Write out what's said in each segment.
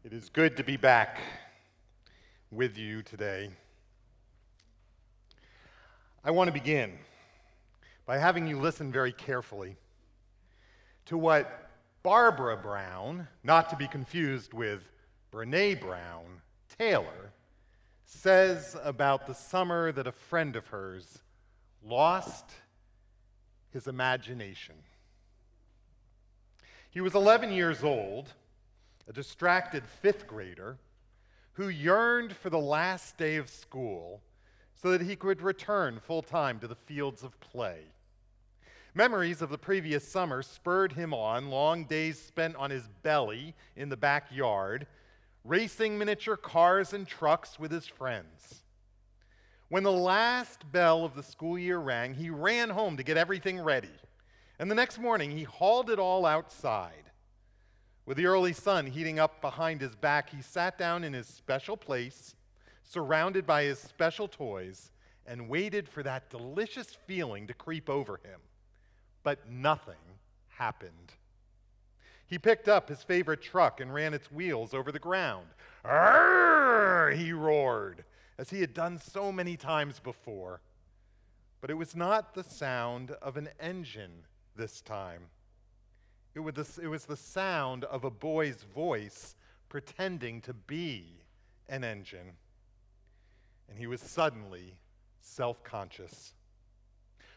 It is good to be back with you today. I want to begin by having you listen very carefully to what Barbara Brown, not to be confused with Brene Brown Taylor, says about the summer that a friend of hers lost his imagination. He was 11 years old, a distracted fifth grader who yearned for the last day of school so that he could return full-time to the fields of play. Memories of the previous summer spurred him on, long days spent on his belly in the backyard, racing miniature cars and trucks with his friends. When the last bell of the school year rang, he ran home to get everything ready. And the next morning, he hauled it all outside. With the early sun heating up behind his back, he sat down in his special place, surrounded by his special toys, and waited for that delicious feeling to creep over him. But nothing happened. He picked up his favorite truck and ran its wheels over the ground. "Arrgh!" he roared, as he had done so many times before. But it was not the sound of an engine this time. It was the sound of a boy's voice pretending to be an engine. And he was suddenly self-conscious.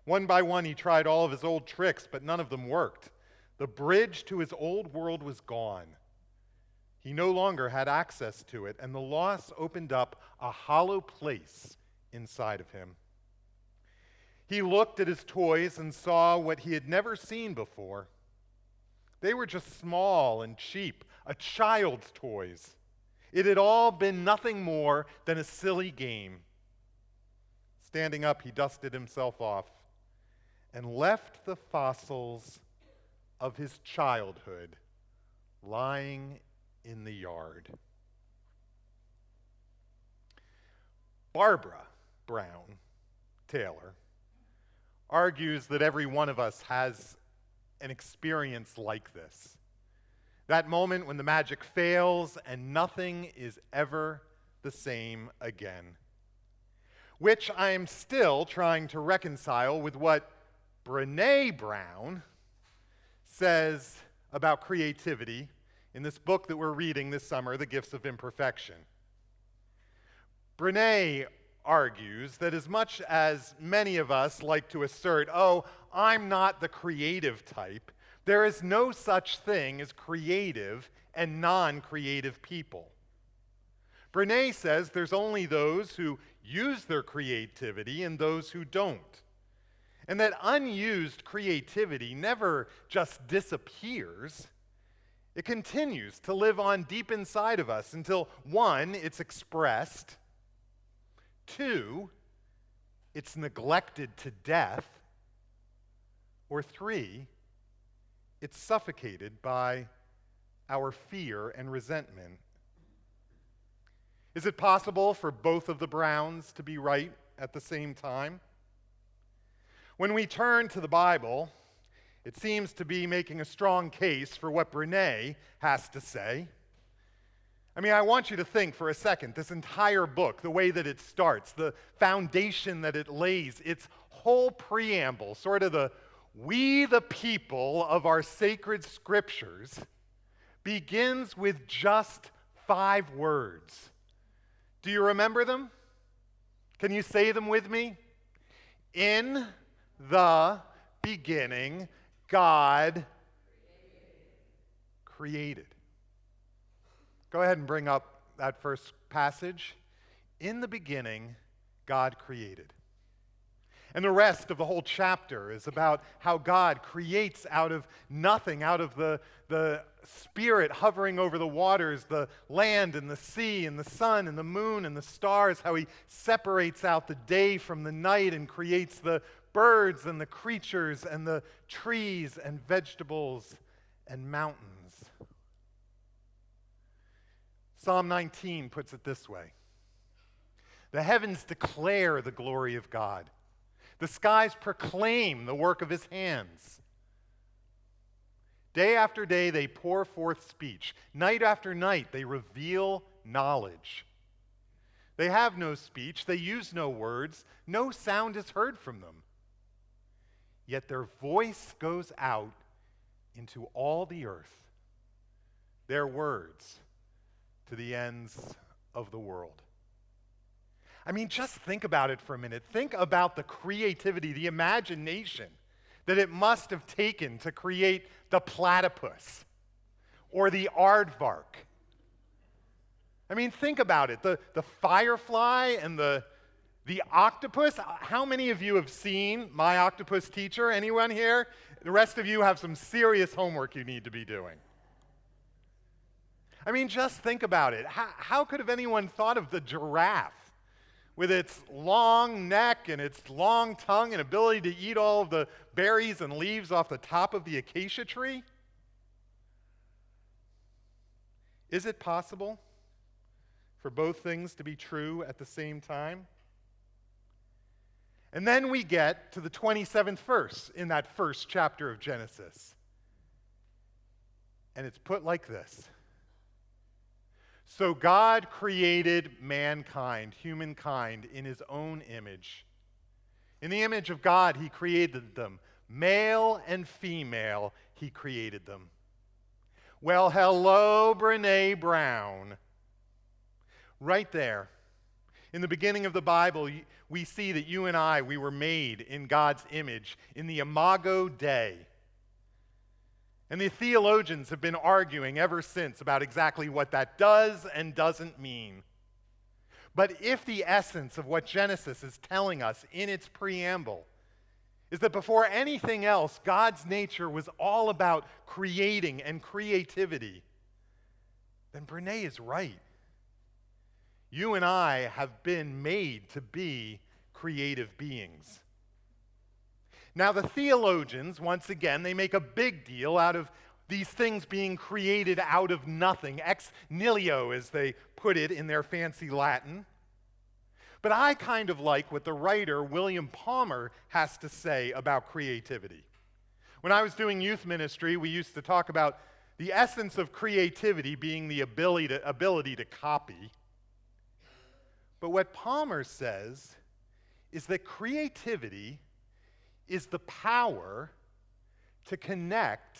One by one, he tried all of his old tricks, but none of them worked. The bridge to his old world was gone. He no longer had access to it, and the loss opened up a hollow place inside of him. He looked at his toys and saw what he had never seen before. They were just small and cheap, a child's toys. It had all been nothing more than a silly game. Standing up, he dusted himself off and left the fossils of his childhood lying in the yard. Barbara Brown Taylor argues that every one of us has an experience like this. That moment when the magic fails and nothing is ever the same again. Which I am still trying to reconcile with what Brene Brown says about creativity in this book that we're reading this summer, The Gifts of Imperfection. Brene argues that as much as many of us like to assert, "Oh, I'm not the creative type," there is no such thing as creative and non-creative people. Brene says there's only those who use their creativity and those who don't. And that unused creativity never just disappears. It continues to live on deep inside of us until, one, it's expressed, two, it's neglected to death, or three, it's suffocated by our fear and resentment. Is it possible for both of the Browns to be right at the same time? When we turn to the Bible, it seems to be making a strong case for what Brene has to say. I want you to think for a second, this entire book, the way that it starts, the foundation that it lays, its whole preamble, sort of the "we the people of our sacred scriptures," begins with just 5 words. Do you remember them? Can you say them with me? In the beginning, God created. Go ahead and bring up that first passage. In the beginning, God created. And the rest of the whole chapter is about how God creates out of nothing, out of the Spirit hovering over the waters, the land and the sea and the sun and the moon and the stars, how he separates out the day from the night and creates the birds and the creatures and the trees and vegetables and mountains. Psalm 19 puts it this way: "The heavens declare the glory of God. The skies proclaim the work of his hands. Day after day, they pour forth speech. Night after night, they reveal knowledge. They have no speech. They use no words. No sound is heard from them. Yet their voice goes out into all the earth, their words to the ends of the world. I mean, just think about it for a minute. Think about the creativity, the imagination that it must have taken to create the platypus or the aardvark. I mean, think about it. The firefly and the octopus. How many of you have seen My Octopus Teacher? Anyone here? The rest of you have some serious homework you need to be doing. I mean, just think about it. How could have anyone thought of the giraffe with its long neck and its long tongue and ability to eat all of the berries and leaves off the top of the acacia tree? Is it possible for both things to be true at the same time? And then we get to the 27th verse in that first chapter of Genesis. And it's put like this. So God created mankind, humankind, in his own image. In the image of God, he created them. Male and female, he created them. Well, hello, Brene Brown. Right there. In the beginning of the Bible, we see that you and I, we were made in God's image, in the Imago Dei. And the theologians have been arguing ever since about exactly what that does and doesn't mean. But if the essence of what Genesis is telling us in its preamble is that before anything else, God's nature was all about creating and creativity, then Brene is right. You and I have been made to be creative beings. Now, the theologians, once again, they make a big deal out of these things being created out of nothing, ex nihilo, as they put it in their fancy Latin. But I kind of like what the writer William Palmer has to say about creativity. When I was doing youth ministry, we used to talk about the essence of creativity being the ability to copy. But what Palmer says is that creativity is the power to connect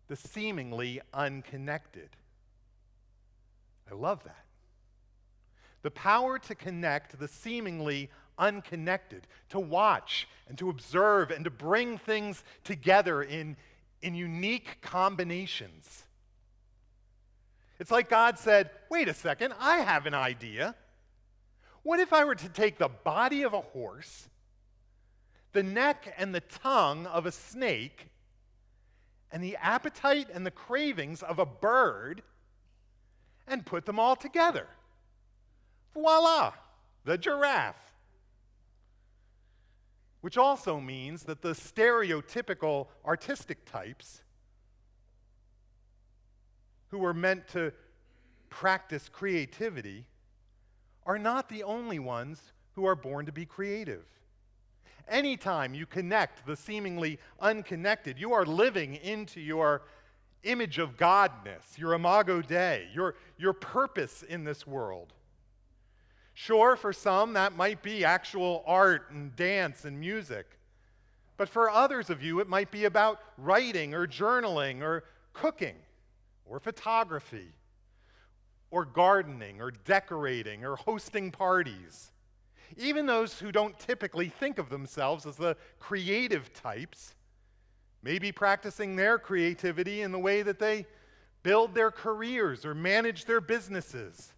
the seemingly unconnected. I love that. The power to connect the seemingly unconnected, to watch and to observe and to bring things together in unique combinations. It's like God said, wait a second, I have an idea. What if I were to take the body of a horse, the neck and the tongue of a snake, and the appetite and the cravings of a bird, and put them all together? Voila, the giraffe. Which also means that the stereotypical artistic types who were meant to practice creativity are not the only ones who are born to be creative. Anytime you connect the seemingly unconnected, you are living into your image of Godness, your Imago Dei, your purpose in this world. Sure, for some, that might be actual art and dance and music. But for others of you, it might be about writing or journaling or cooking or photography or gardening or decorating or hosting parties. Even those who don't typically think of themselves as the creative types may be practicing their creativity in the way that they build their careers or manage their businesses,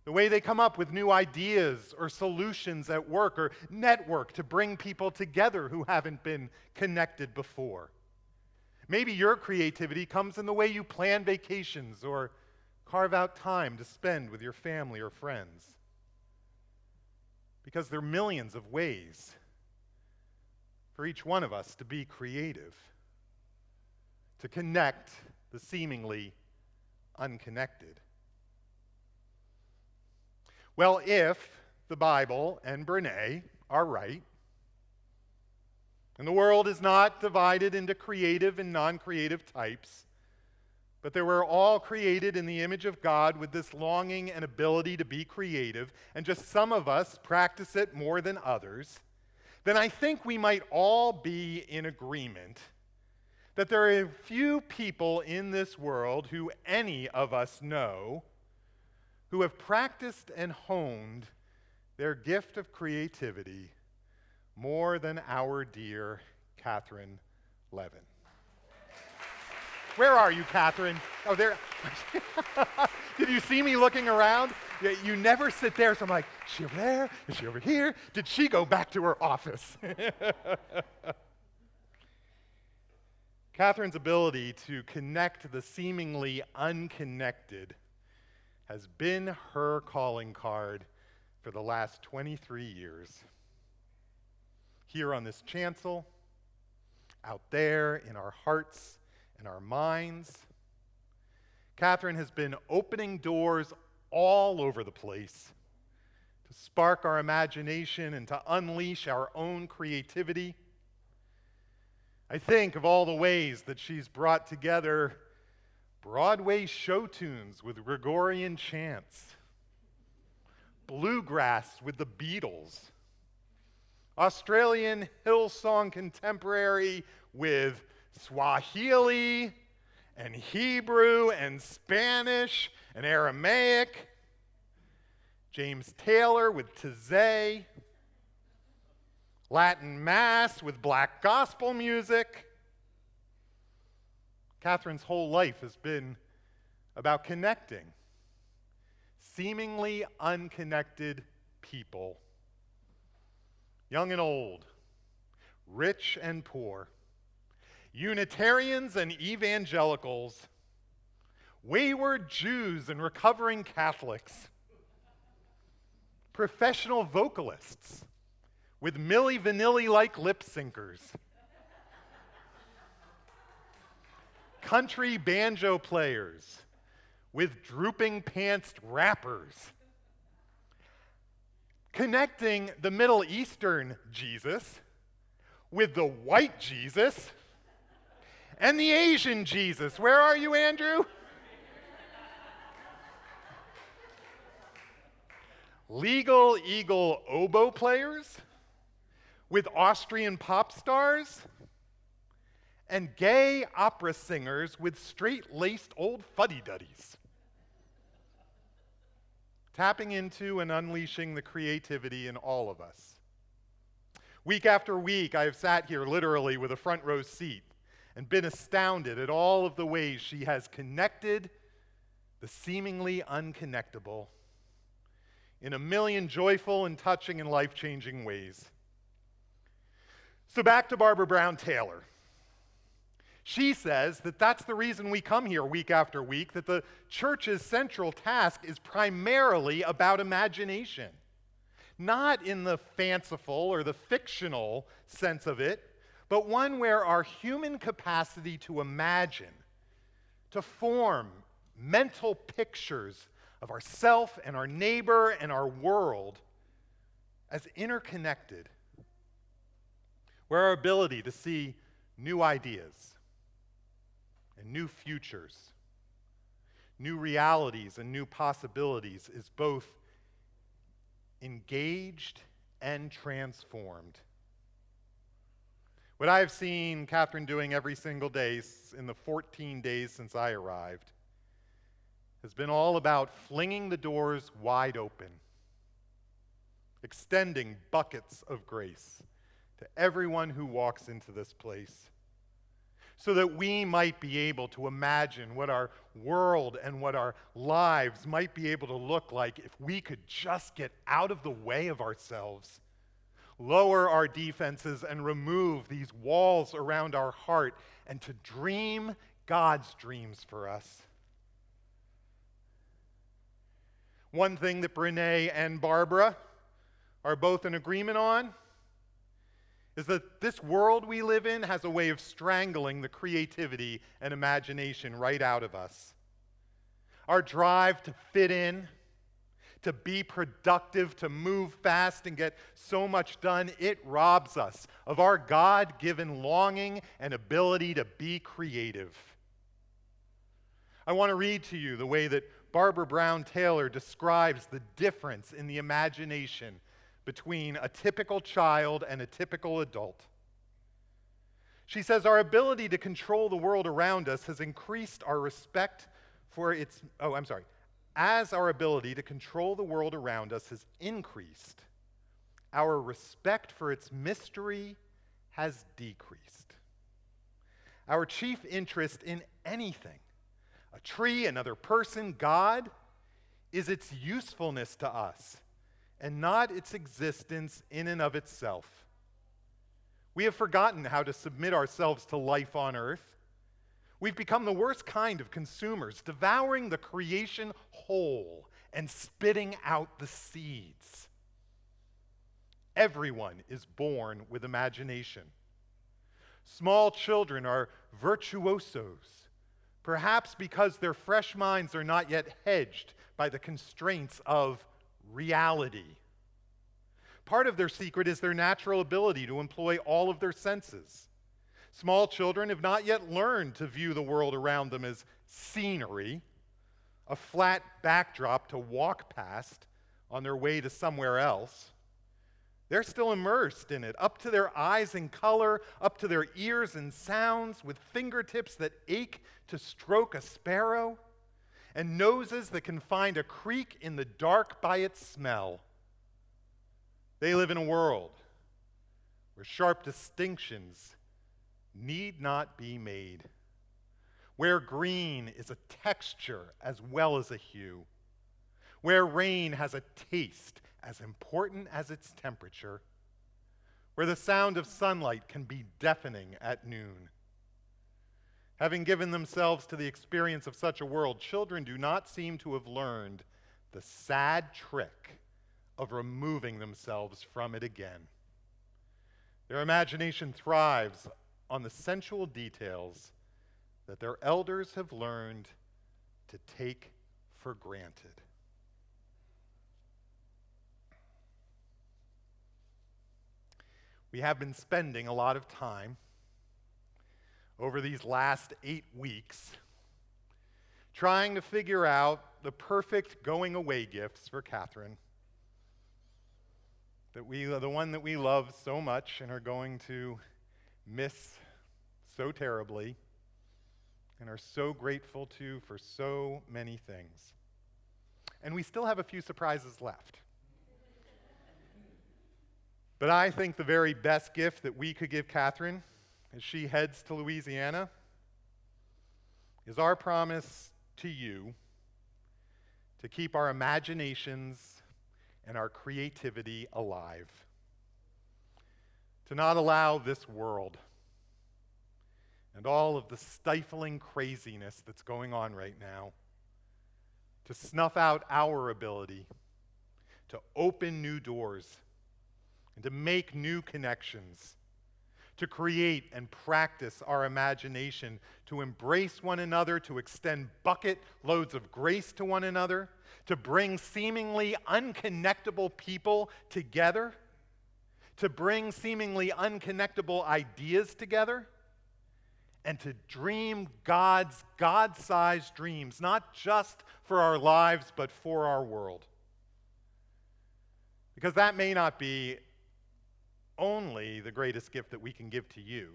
the way they come up with new ideas or solutions at work or network to bring people together who haven't been connected before. Maybe your creativity comes in the way you plan vacations or carve out time to spend with your family or friends. Because there are millions of ways for each one of us to be creative, to connect the seemingly unconnected. Well, if the Bible and Brene are right, And the world is not divided into creative and non-creative types, but they were all created in the image of God with this longing and ability to be creative, and just some of us practice it more than others, then I think we might all be in agreement that there are few people in this world who any of us know who have practiced and honed their gift of creativity more than our dear Catherine Levin. Where are you, Catherine? Oh, there. Did you see me looking around? You never sit there, so I'm like, is she over there? Is she over here? Did she go back to her office? Catherine's ability to connect the seemingly unconnected has been her calling card for the last 23 years. Here on this chancel, out there in our hearts and our minds, Catherine has been opening doors all over the place to spark our imagination and to unleash our own creativity. I think of all the ways that she's brought together Broadway show tunes with Gregorian chants, bluegrass with the Beatles, Australian Hillsong contemporary with Swahili and Hebrew and Spanish and Aramaic, James Taylor with Taizé, Latin Mass with black gospel music. Catherine's whole life has been about connecting seemingly unconnected people, young and old, rich and poor, Unitarians and evangelicals, wayward Jews and recovering Catholics, professional vocalists with Milli Vanilli-like lip syncers, country banjo players with drooping pantsed rappers, connecting the Middle Eastern Jesus with the white Jesus and the Asian Jesus. Where are you, Andrew? Legal Eagle oboe players with Austrian pop stars and gay opera singers with straight-laced old fuddy-duddies. Tapping into and unleashing the creativity in all of us. Week after week, I have sat here literally with a front row seat and been astounded at all of the ways she has connected the seemingly unconnectable in a million joyful and touching and life-changing ways. So back to Barbara Brown Taylor. She says that that's the reason we come here week after week, that the church's central task is primarily about imagination. Not in the fanciful or the fictional sense of it, but one where our human capacity to imagine, to form mental pictures of ourself and our neighbor and our world as interconnected, where our ability to see new ideas and new futures, new realities and new possibilities is both engaged and transformed. What I have seen Catherine doing every single day in the 14 days since I arrived has been all about flinging the doors wide open, extending buckets of grace to everyone who walks into this place, so that we might be able to imagine what our world and what our lives might be able to look like if we could just get out of the way of ourselves, lower our defenses and remove these walls around our heart, and to dream God's dreams for us. One thing that Brene and Barbara are both in agreement on is that this world we live in has a way of strangling the creativity and imagination right out of us. Our drive to fit in, to be productive, to move fast and get so much done, it robs us of our God-given longing and ability to be creative. I want to read to you the way that Barbara Brown Taylor describes the difference in the imagination between a typical child and a typical adult. She says, our ability to control the world around us has increased our respect for its, as our ability to control the world around us has increased, our respect for its mystery has decreased. Our chief interest in anything, a tree, another person, God, is its usefulness to us and not its existence in and of itself. We have forgotten how to submit ourselves to life on earth. We've become the worst kind of consumers, devouring the creation whole and spitting out the seeds. Everyone is born with imagination. Small children are virtuosos, perhaps because their fresh minds are not yet hedged by the constraints of reality. Part of their secret is their natural ability to employ all of their senses. Small children have not yet learned to view the world around them as scenery, a flat backdrop to walk past on their way to somewhere else. They're still immersed in it, up to their eyes in color, up to their ears in sounds, with fingertips that ache to stroke a sparrow, and noses that can find a creek in the dark by its smell. They live in a world where sharp distinctions need not be made, where green is a texture as well as a hue, where rain has a taste as important as its temperature, where the sound of sunlight can be deafening at noon. Having given themselves to the experience of such a world, children do not seem to have learned the sad trick of removing themselves from it again. Their imagination thrives on the sensual details that their elders have learned to take for granted. We have been spending a lot of time over these last 8 weeks trying to figure out the perfect going away gifts for Catherine, the one that we love so much and are going to miss so terribly and are so grateful to for so many things. And we still have a few surprises left. But I think the very best gift that we could give Catherine as she heads to Louisiana is our promise to you to keep our imaginations and our creativity alive. To not allow this world and all of the stifling craziness that's going on right now to snuff out our ability to open new doors and to make new connections, to create and practice our imagination, to embrace one another, to extend bucket loads of grace to one another, to bring seemingly unconnectable people together, to bring seemingly unconnectable ideas together, and to dream God's God-sized dreams, not just for our lives, but for our world. Because that may not be only the greatest gift that we can give to you,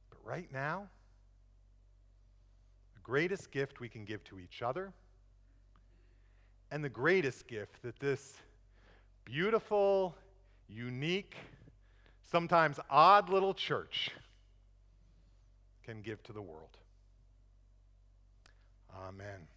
but right now, the greatest gift we can give to each other, and the greatest gift that this beautiful, unique, sometimes odd little church can give to the world. Amen.